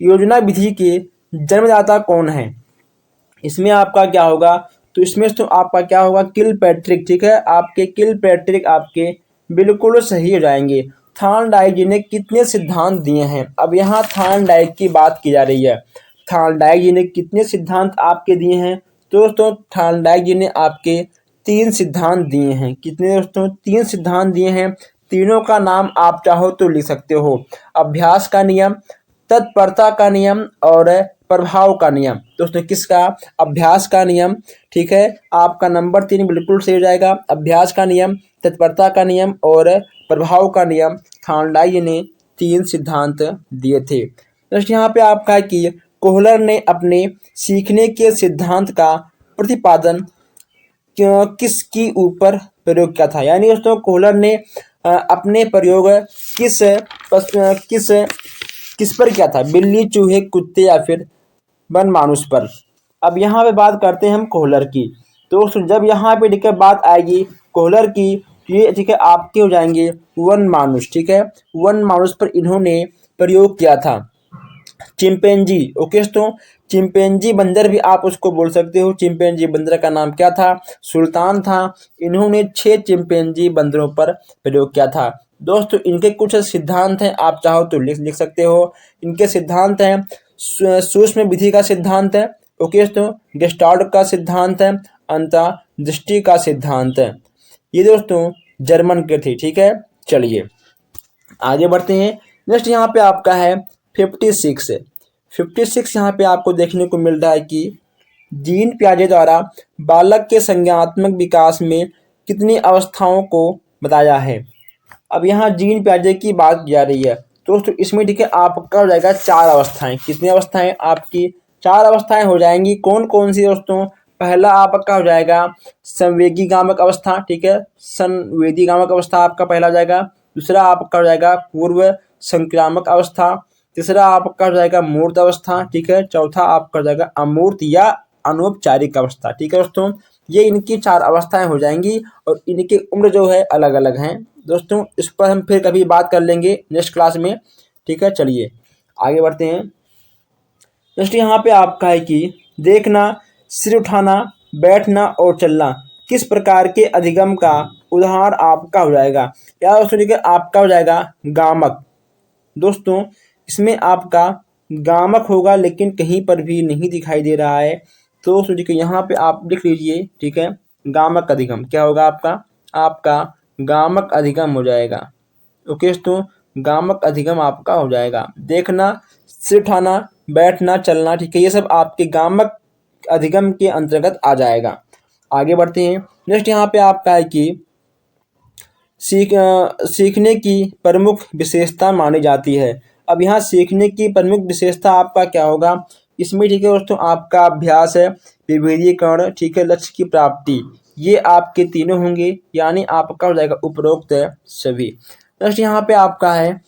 योजना विधि के जन्मदाता कौन है। इसमें आपका क्या होगा, तो इसमें तो आपका क्या होगा किलपैट्रिक। ठीक है, आपके किलपैट्रिक आपके बिल्कुल सही हो जाएंगे। थॉर्नडाइक जी ने कितने सिद्धांत दिए हैं। अब यहाँ थॉर्नडाइक की बात की जा रही है। थॉर्नडाइक जी ने कितने सिद्धांत आपके दिए हैं। तो दोस्तों थॉर्नडाइक जी ने आपके 3 सिद्धांत दिए हैं। कितने दोस्तों, 3 सिद्धांत दिए हैं। तीनों का नाम आप चाहो तो लिख सकते हो। अभ्यास का नियम, तत्परता का नियम और प्रभाव का नियम। दोस्तों किसका, अभ्यास का नियम। ठीक है, आपका नंबर 3 बिल्कुल सही हो जाएगा। अभ्यास का नियम, तत्परता का नियम और प्रभाव का नियम थॉर्नडाइक ने 3 सिद्धांत दिए थे। दोस्तों यहाँ पे आपका है कि कोहलर ने अपने सीखने के सिद्धांत का प्रतिपादन किसकी ऊपर प्रयोग किया था। यानी दोस्तों कोहलर ने अपने प्रयोग किस किस किस पर किया था, बिल्ली, चूहे, कुत्ते या फिर वन मानुष पर। अब यहाँ पे बात करते हैं हम कोहलर की। तो जब यहाँ पे ठीक है बात आएगी कोहलर की, ये ठीक है आपके हो जाएंगे वन मानुष। ठीक है, वन मानुष पर इन्होंने प्रयोग किया था। चिंपैंजी, ओके दोस्तों, चिंपैंजी बंदर भी आप उसको बोल सकते हो। चिंपैंजी बंदर का नाम क्या था, सुल्तान था। इन्होंने 6 चिंपैंजी बंदरों पर प्रयोग किया था। दोस्तों इनके कुछ सिद्धांत हैं, आप चाहो तो लिख सकते हो। इनके सिद्धांत हैं सूक्ष्म विधि का सिद्धांत है। ओके दोस्तों, गेस्टाल्ट का सिद्धांत है, अंतर्दृष्टि का सिद्धांत है। ये दोस्तों जर्मन के थे। ठीक है, चलिए आगे बढ़ते हैं। नेक्स्ट यहाँ पे आपका है 56 यहाँ पे आपको देखने को मिल रहा है कि जीन पियाजे द्वारा बालक के संज्ञानात्मक विकास में कितनी अवस्थाओं को बताया है। अब यहाँ जीन पियाजे की बात की जा रही है। दोस्तों इसमें ठीक है आपका हो जाएगा 4 अवस्थाएं। कितनी अवस्थाएं, आपकी 4 अवस्थाएं हो जाएंगी। कौन कौन सी दोस्तों, पहला आपका हो जाएगा संवेगी गामक अवस्था। ठीक है, संवेदी गामक अवस्था आपका पहला हो जाएगा। दूसरा आपका हो जाएगा पूर्व संक्रामक अवस्था। तीसरा आपका हो जाएगा मूर्त अवस्था। ठीक है, चौथा आपका हो जाएगा अमूर्त या अनौपचारिक अवस्था। ठीक है दोस्तों, ये इनकी 4 अवस्थाएं हो जाएंगी और इनकी उम्र जो है अलग अलग हैं। दोस्तों इस पर हम फिर कभी बात कर लेंगे नेक्स्ट क्लास में। ठीक है, चलिए आगे बढ़ते हैं। नेक्स्ट यहाँ पे आपका है कि देखना, सिर उठाना, बैठना और चलना किस प्रकार के अधिगम का उदाहरण आपका हो जाएगा। या दोस्तों देखिए आपका हो जाएगा गामक। दोस्तों इसमें आपका गामक होगा लेकिन कहीं पर भी नहीं दिखाई दे रहा है। तो देखिए यहाँ पे आप लिख लीजिए। ठीक है, गामक अधिगम क्या होगा आपका गामक अधिगम हो जाएगा। ओके दोस्तों, गामक अधिगम आपका हो जाएगा। देखना, सिर उठाना, बैठना, चलना, ठीक है, ये सब आपके गामक अधिगम के अंतर्गत आ जाएगा। आगे बढ़ते हैं। नेक्स्ट यहाँ पे आपका है कि सीखने की प्रमुख विशेषता मानी जाती है। अब यहाँ सीखने की प्रमुख विशेषता आपका क्या होगा, इसमें ठीक है दोस्तों आपका अभ्यास है, विभेदीकरण, ठीक है, लक्ष्य की प्राप्ति, ये आपके तीनों होंगे, यानी आपका हो जाएगा उपरोक्त है सभी। नेक्स्ट यहाँ पे आपका है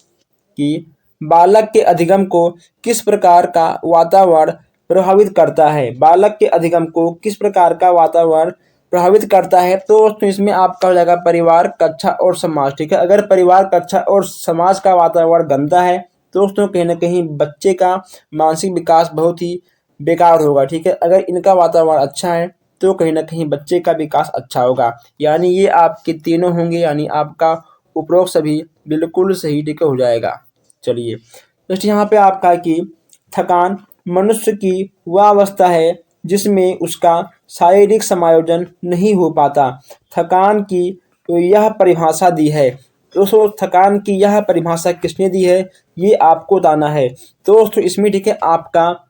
कि बालक के अधिगम को किस प्रकार का वातावरण प्रभावित करता है। बालक के अधिगम को किस प्रकार का वातावरण प्रभावित करता है, तो दोस्तों इसमें आपका हो जाएगा परिवार, कक्षा और समाज। ठीक है, अगर परिवार, कक्षा और समाज का वातावरण गंदा है तो दोस्तों कहीं ना कहीं बच्चे का मानसिक विकास बहुत ही बेकार होगा। ठीक है, अगर इनका वातावरण अच्छा है तो कहीं ना कहीं बच्चे का विकास अच्छा होगा, यानी ये आपके तीनों होंगे, यानी आपका उपरोक्त सभी बिल्कुल सही ठीक हो जाएगा। चलिए नेक्स्ट यहाँ पे आपका है कि थकान मनुष्य की वह अवस्था है जिसमें उसका शारीरिक समायोजन नहीं हो पाता। थकान की तो यह परिभाषा दी है दोस्तों, थकान की यह परिभाषा किसने दी है, ये आपको बताना है। तो दोस्तों इसमें ठीक है आपका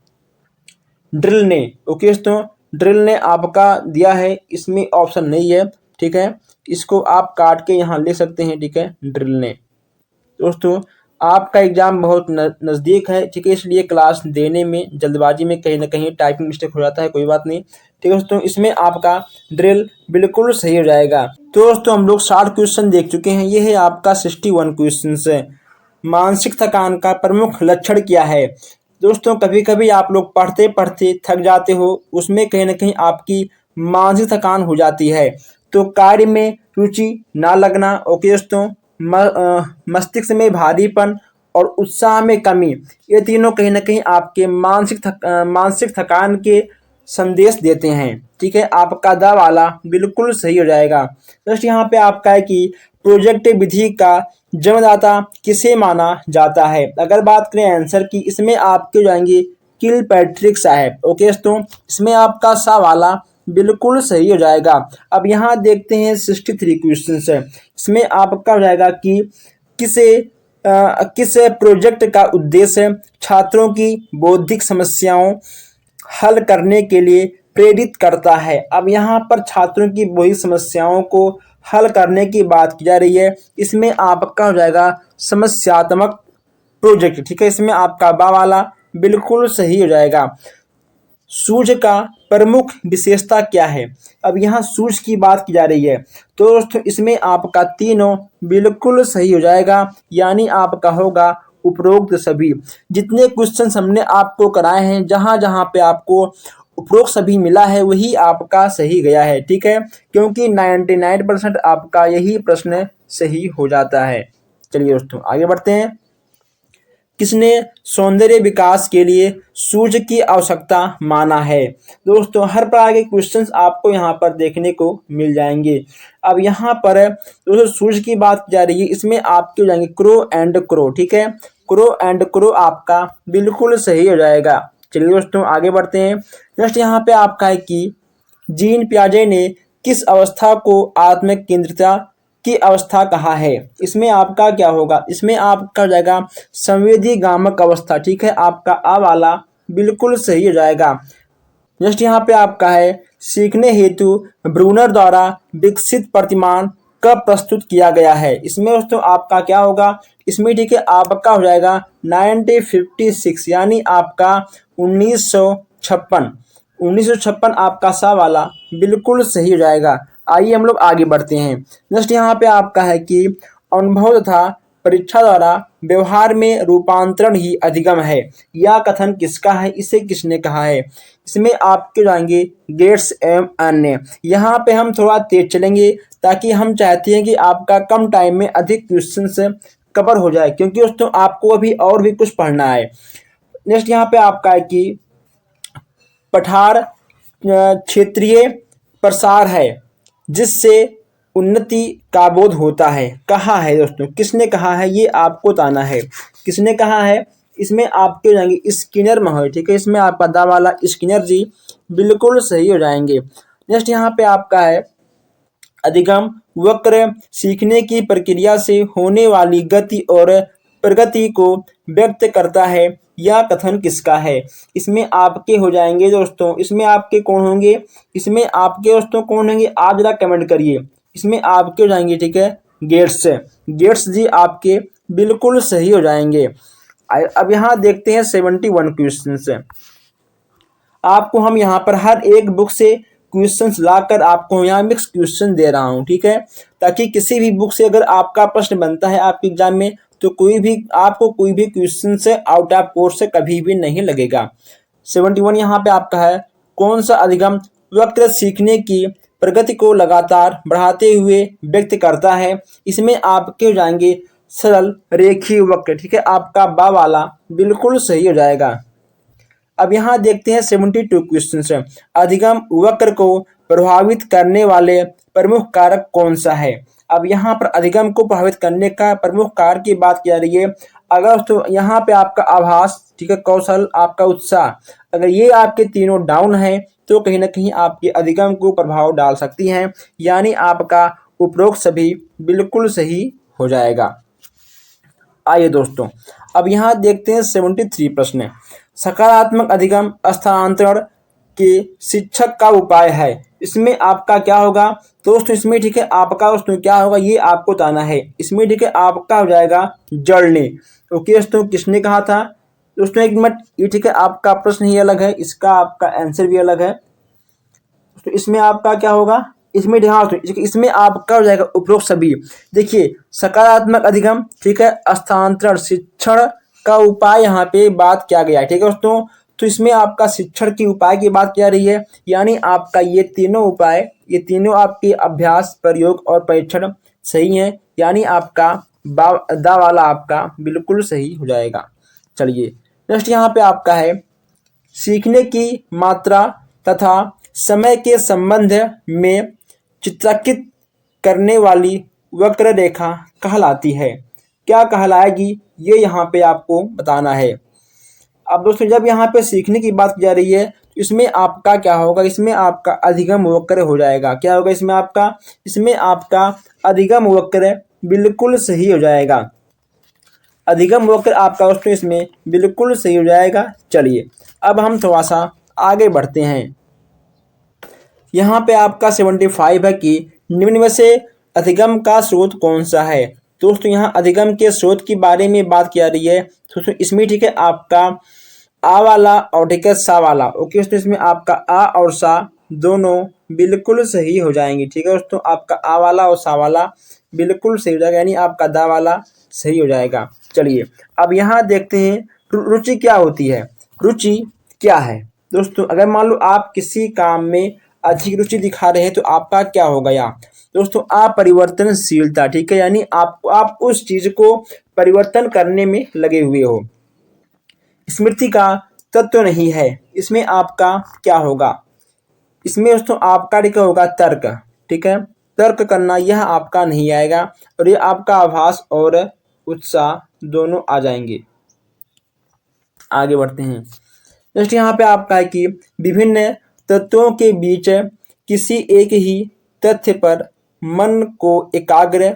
ड्रिल ने, ओके दोस्तों, ड्रिल ने आपका दिया है, इसमें ऑप्शन नहीं है। ठीक है, इसको आप काट के यहाँ ले सकते हैं। ठीक है, ड्रिल ने। दोस्तों आपका एग्जाम बहुत नज़दीक है, ठीक है, इसलिए क्लास देने में जल्दबाजी में कहीं ना कहीं टाइपिंग मिस्टेक हो जाता है, कोई बात नहीं। ठीक है दोस्तों, इसमें आपका ड्रिल बिल्कुल सही हो जाएगा। तो दोस्तों हम लोग 60 क्वेश्चन देख चुके हैं, ये है आपका 61 क्वेश्चन है। मानसिक थकान का प्रमुख लक्षण क्या है। दोस्तों कभी कभी आप लोग पढ़ते पढ़ते थक जाते हो, उसमें कहीं ना कहीं आपकी मानसिक थकान हो जाती है। तो कार्य में रुचि ना लगना, ओके दोस्तों, मस्तिष्क में भारीपन और उत्साह में कमी, ये तीनों कहीं ना कहीं आपके मानसिक थकान के संदेश देते हैं। ठीक है, आपका दा वाला बिल्कुल सही हो जाएगा। दोस्तों यहाँ पे आपका है कि प्रोजेक्ट विधि का जन्मदाता किसे माना जाता है। अगर बात करें आंसर की, इसमें आपके हो जाएंगे किलपैट्रिक साहब। ओके दोस्तों, इसमें आपका सा वाला बिल्कुल सही हो जाएगा। अब यहाँ देखते हैं 63 क्वेश्चन है, इसमें आपका हो जाएगा कि किस प्रोजेक्ट का उद्देश्य छात्रों की बौद्धिक समस्याओं हल करने के लिए प्रेरित करता है। अब यहाँ पर छात्रों की बौद्धिक समस्याओं को हल करने की बात की जा रही है, इसमें आपका हो जाएगा समस्यात्मक प्रोजेक्ट। ठीक है, इसमें आपका बा वाला बिल्कुल सही हो जाएगा। सूझ का प्रमुख विशेषता क्या है। अब यहाँ सूझ की बात की जा रही है, तो दोस्तों इसमें आपका तीनों बिल्कुल सही हो जाएगा, यानी आपका होगा उपरोक्त सभी। जितने क्वेश्चन हमने आपको कराए हैं, जहाँ जहाँ पे आपको उपरोक्त सभी मिला है वही आपका सही गया है। ठीक है, क्योंकि 99% आपका यही प्रश्न सही हो जाता है। चलिए दोस्तों आगे बढ़ते हैं। किसने सौंदर्य विकास के लिए सूझ की आवश्यकता माना है। दोस्तों हर प्रकार के क्वेश्चंस आपको यहाँ पर देखने को मिल जाएंगे। अब यहाँ पर दोस्तों सूझ की बात की जा रही है, इसमें आपके हो जाएंगे क्रो एंड क्रो। ठीक है, क्रो एंड क्रो आपका बिल्कुल सही हो जाएगा। चलिए दोस्तों आगे बढ़ते हैं। नेक्स्ट यहाँ पे आपका है कि जीन पियाजे ने किस अवस्था को आत्म केंद्रितता की अवस्था कहा है। इसमें आपका क्या होगा, इसमें आपका हो जाएगा संवेदी गामक अवस्था। ठीक है, आपका आ वाला बिल्कुल सही हो जाएगा। नेक्स्ट यहाँ पे आपका है सीखने हेतु ब्रूनर द्वारा विकसित प्रतिमान कब प्रस्तुत किया गया है। इसमें दोस्तों आपका क्या होगा, इसमें ठीक है आपका हो जाएगा 1956, यानी आपका 1956 आपका सा वाला बिल्कुल सही हो जाएगा। आइए हम लोग आगे बढ़ते हैं। नेक्स्ट यहाँ पे आपका है कि अनुभव तथा परीक्षा द्वारा व्यवहार में रूपांतरण ही अधिगम है, यह कथन किसका है, इसे किसने कहा है। इसमें आपके जाएंगे गेट्स एवं अन्य। यहाँ पे हम थोड़ा तेज चलेंगे ताकि हम चाहते हैं कि आपका कम टाइम में अधिक क्वेश्चन कवर हो जाए, क्योंकि दोस्तों आपको अभी और भी कुछ पढ़ना है। नेक्स्ट यहाँ पे आपका है कि पठार क्षेत्रीय प्रसार है जिससे उन्नति का बोध होता है, कहा है दोस्तों, किसने कहा है, ये आपको बताना है किसने कहा है। इसमें आपके हो जाएंगे स्किनर महोदय। ठीक है, इसमें आपका दा वाला स्किनर जी बिल्कुल सही हो जाएंगे। नेक्स्ट यहाँ पे आपका है अधिगम वक्र सीखने की प्रक्रिया से होने वाली गति और प्रगति को व्यक्त करता है, यह कथन किसका है? इसमें आपके हो जाएंगे दोस्तों, इसमें आपके कौन होंगे, इसमें आपके दोस्तों कौन होंगे, आप जरा कमेंट करिए। इसमें आपके हो जाएंगे, ठीक है, गेट्स। गेट्स जी आपके बिल्कुल सही हो जाएंगे। अब यहाँ देखते हैं 71 क्वेश्चन। आपको हम यहाँ पर हर एक बुक से क्वेश्चंस लाकर आपको यहाँ मिक्स क्वेश्चन दे रहा हूँ, ठीक है, ताकि किसी भी बुक से अगर आपका प्रश्न बनता है आपके एग्जाम में तो आपको कोई भी क्वेश्चन से आउट ऑफ कोर्स से कभी भी नहीं लगेगा। 71 यहाँ पे आपका है, कौन सा अधिगम वक्र सीखने की प्रगति को लगातार बढ़ाते हुए व्यक्त करता है? इसमें आपके हो जाएंगे सरल रेखीय वक्र, ठीक है, आपका बा वाला बिल्कुल सही हो जाएगा। अब यहाँ देखते हैं 72 क्वेश्चन है, अधिगम वक्र को प्रभावित करने वाले प्रमुख कारक कौन सा है? अब यहाँ पर अधिगम को प्रभावित करने का प्रमुख कारक की बात की जा रही है। अगर तो यहाँ पे आपका आभास, ठीक है, कौशल, आपका उत्साह, अगर ये आपके तीनों डाउन है तो कहीं ना कहीं आपके अधिगम को प्रभाव डाल सकती हैं, यानी आपका उपरोक्त सभी बिल्कुल सही हो जाएगा। आइए दोस्तों, अब यहाँ देखते हैं 73 प्रश्न। सकारात्मक अधिगम स्थानांतरण के शिक्षक का उपाय है, इसमें आपका क्या होगा दोस्तों? इसमें ठीक है आपका दोस्तों क्या होगा ये आपको बताना है। इसमें ठीक है आपका हो जाएगा जड़ने। ओके दोस्तों, किसने कहा था दोस्तों? एक मिनट, ये ठीक है आपका प्रश्न ही अलग है, इसका आपका आंसर भी अलग है। तो इसमें आपका क्या होगा? इसमें ध्यान रखो, इसमें आपका हो जाएगा उपरोक्त सभी। देखिए सकारात्मक अधिगम, ठीक है, स्थानांतरण शिक्षण का उपाय यहाँ पे बात किया गया है, ठीक है दोस्तों। तो इसमें आपका शिक्षण की उपाय की बात किया रही है, यानी आपका ये तीनों उपाय, ये तीनों आपके अभ्यास, प्रयोग और परीक्षण सही है, यानी आपका दा वाला आपका बिल्कुल सही हो जाएगा। चलिए नेक्स्ट यहाँ पे आपका है, सीखने की मात्रा तथा समय के संबंध में चित्रांकित करने वाली वक्र रेखा कहलाती है, क्या कहलाएगी ये यहाँ पे आपको बताना है। अब दोस्तों जब यहाँ पे सीखने की बात की जा रही है इसमें आपका क्या होगा? इसमें आपका अधिगम वक्र हो जाएगा। क्या होगा इसमें आपका अधिगम वक्र बिल्कुल सही हो जाएगा। अधिगम वक्र आपका दोस्तों इसमें बिल्कुल सही हो जाएगा। चलिए अब हम थोड़ा सा आगे बढ़ते हैं। यहाँ पे आपका 75 है कि निम्न में से अधिगम का स्रोत कौन सा है? दोस्तों यहाँ अधिगम के स्रोत की बारे में बात की जा रही है। दोस्तों इसमें ठीक है आपका आ वाला और ठीक है सा वाला। ओके दोस्तों, इसमें आपका आ और सा दोनों बिल्कुल सही हो जाएंगे, ठीक है दोस्तों। आपका आ वाला और सा वाला बिल्कुल सही हो जाएगा, यानी आपका दा वाला सही हो जाएगा। चलिए अब यहाँ देखते हैं रुचि क्या होती है। रुचि क्या है दोस्तों? अगर मान लो आप किसी काम में अधिक रुचि दिखा रहे हैं तो आपका क्या होगा यहाँ दोस्तों? अपरिवर्तनशीलता, ठीक है, यानी आप उस चीज को परिवर्तन करने में लगे हुए हो। स्मृति का तत्व नहीं है, इसमें आपका क्या होगा? इसमें दोस्तों आपका ठीक होगा तर्क, ठीक है, तर्क करना यह आपका नहीं आएगा, और ये आपका आभास और उत्साह दोनों आ जाएंगे। आगे बढ़ते हैं। नेक्स्ट यहाँ पे आपका है कि विभिन्न तत्वों के बीच किसी एक ही तथ्य पर मन को एकाग्र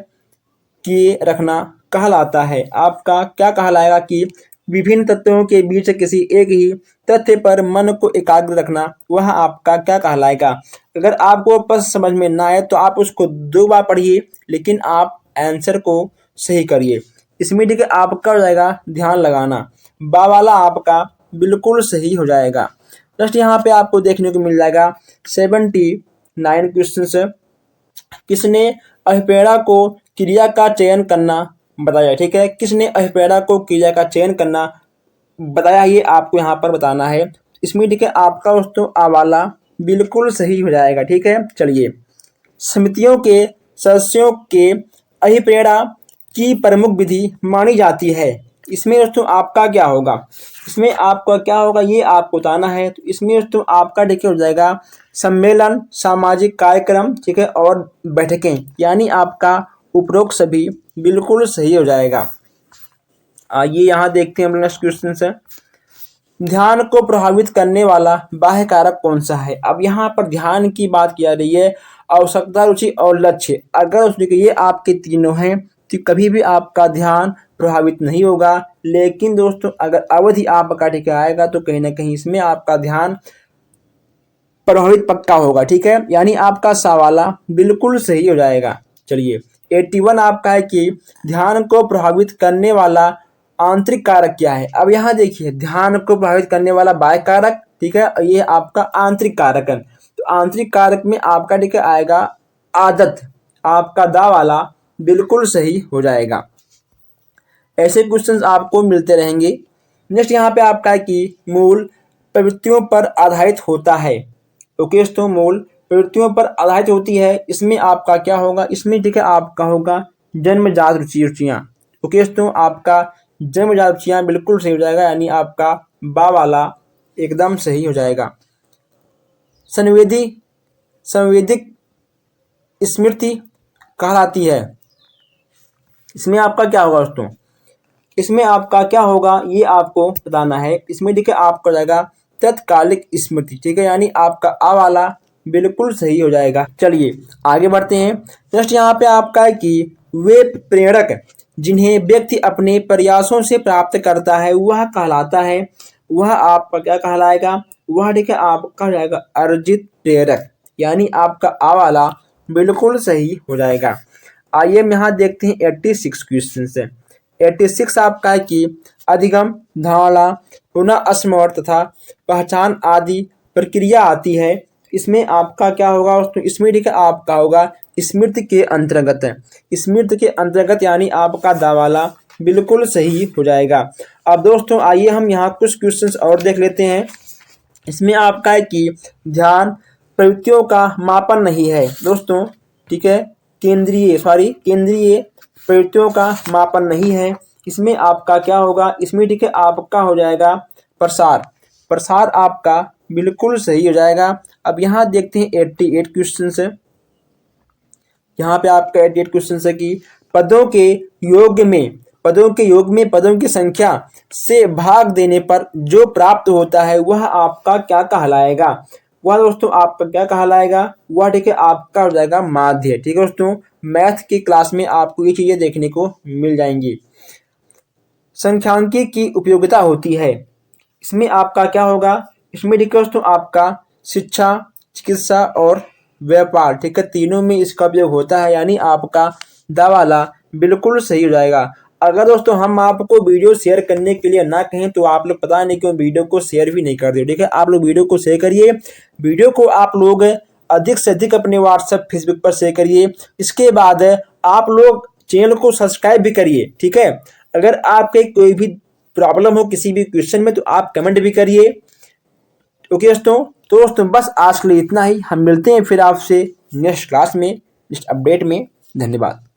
किए रखना कहलाता है। आपका क्या कहलाएगा कि विभिन्न तत्वों के बीच किसी एक ही तथ्य पर मन को एकाग्र रखना, वह आपका क्या कहलाएगा? अगर आपको प्रश्न समझ में ना आए तो आप उसको 2 बार पढ़िए, लेकिन आप आंसर को सही करिए। इसमें ठीक है आपका हो जाएगा ध्यान लगाना, बा वाला आपका बिल्कुल सही हो जाएगा। जस्ट यहाँ पे आपको देखने को मिल जाएगा 79 क्वेश्चन। किसने अभिप्रेरणा को क्रिया का चयन करना बताया? ठीक है, किसने अभिप्रेरणा को क्रिया का चयन करना बताया, ये आपको यहाँ पर बताना है। इसमें ठीक है आपका दोस्तों आ वाला बिल्कुल सही हो जाएगा, ठीक है। चलिए, समितियों के सदस्यों के अभिप्रेरणा की प्रमुख विधि मानी जाती है, इसमें दोस्तों आपका क्या होगा? इसमें आपका क्या होगा ये आपको बताना है। तो इसमें दोस्तों आपका ठीक हो जाएगा सम्मेलन, सामाजिक कार्यक्रम, ठीक है, और बैठकें, यानी आपका उपरोक्त सभी बिल्कुल सही हो जाएगा। आइए यहाँ देखते हैं नेक्स्ट क्वेश्चन से, ध्यान को प्रभावित करने वाला बाह्य कारक कौन सा है? अब यहाँ पर ध्यान की बात की जा रही है, आवश्यकता, रुचि और लक्ष्य। अगर उसने ये आपके तीनों हैं तो कभी भी आपका ध्यान प्रभावित नहीं होगा। लेकिन दोस्तों अगर अवधि आपका ठीक है आएगा तो कहीं ना कहीं इसमें आपका ध्यान प्रभावित पक्का होगा। ठीक है, यानी आपका सवाला बिल्कुल सही हो जाएगा। चलिए 81 आपका है कि ध्यान को प्रभावित करने वाला आंतरिक कारक क्या है। अब यहाँ देखिए ध्यान को प्रभावित करने वाला बाह्य कारक, ठीक है, ये आपका आंतरिक कारक है। तो आंतरिक कारक में आपका ठीक है आएगा आदत, आपका दा वाला बिल्कुल सही हो जाएगा। ऐसे क्वेश्चंस आपको मिलते रहेंगे। नेक्स्ट यहाँ पे आपका है कि मूल प्रवृत्तियों पर आधारित होता है। ओके दोस्तों, मूल प्रवृत्तियों पर आधारित होती है, इसमें आपका क्या होगा, इसमें ठीक है आपका होगा जन्मजात रुचियाँ। ओके दोस्तों, आपका जन्मजात रुचियाँ बिल्कुल सही हो जाएगा, यानी आपका बा वाला एकदम सही हो जाएगा। संवेदिक स्मृति कहलाती है, इसमें आपका क्या होगा दोस्तों, इसमें आपका क्या होगा ये आपको बताना है। इसमें देखिए आपका जाएगा तत्कालिक स्मृति। ठीक है, यानी आपका आ वाला बिल्कुल सही हो जाएगा। चलिए आगे बढ़ते हैं। नेक्स्ट यहाँ पे आपका है कि वे प्रेरक जिन्हें व्यक्ति अपने प्रयासों से प्राप्त करता है वह कहलाता है, वह आपका क्या कहलाएगा, वह ठीक है आपका हो जाएगा अर्जित प्रेरक, यानी आपका आ वाला बिल्कुल सही हो जाएगा। आइए हम यहाँ देखते हैं 86 क्वेश्चन से। 86 आपका है कि अधिगम, धारणा, पुनः स्मरण तथा पहचान आदि प्रक्रिया आती है। इसमें आपका क्या होगा दोस्तों, इसमें ठीक है आपका होगा स्मृति के अंतर्गत है, स्मृति के अंतर्गत, यानी आपका दावाला बिल्कुल सही हो जाएगा। अब दोस्तों आइए हम यहाँ कुछ क्वेश्चंस और देख लेते हैं। इसमें आपका है कि ध्यान प्रवृत्तियों का मापन नहीं है दोस्तों, ठीक है, केंद्रीय प्रवृत्तियों का मापन नहीं है। इसमें आपका क्या होगा, इसमें ठीक है आपका हो जाएगा प्रसार आपका बिल्कुल सही हो जाएगा। अब यहाँ देखते हैं 88 क्वेश्चन से। यहाँ पे आपका 88 क्वेश्चन है कि पदों के योग में पदों की संख्या से भाग देने पर जो प्राप्त होता है वह आपका क्या कहलाएगा, वह दोस्तों आपका क्या कहलाएगा, वह ठीक है आपका हो जाएगा माध्य। ठीक है दोस्तों, मैथ की क्लास में आपको ये चीजें देखने को मिल जाएंगी। संख्यांकी की उपयोगिता होती है, इसमें आपका क्या होगा, इसमें ठीक है दोस्तों आपका शिक्षा, चिकित्सा और व्यापार, ठीक है, तीनों में इसका उपयोग होता है, यानी आपका दावाला बिल्कुल सही हो जाएगा। अगर दोस्तों हम आपको वीडियो शेयर करने के लिए ना कहें तो आप लोग पता नहीं क्यों वीडियो को शेयर भी नहीं करते। ठीक है, आप लोग वीडियो को शेयर करिए, वीडियो को आप लोग अधिक से अधिक अपने व्हाट्सएप फेसबुक पर शेयर करिए। इसके बाद आप लोग चैनल को सब्सक्राइब भी करिए। ठीक है, अगर आपके कोई भी प्रॉब्लम हो किसी भी क्वेश्चन में तो आप कमेंट भी करिए। ओके दोस्तों बस आज के लिए इतना ही। हम मिलते हैं फिर आपसे नेक्स्ट क्लास में, नेक्स्ट अपडेट में। धन्यवाद।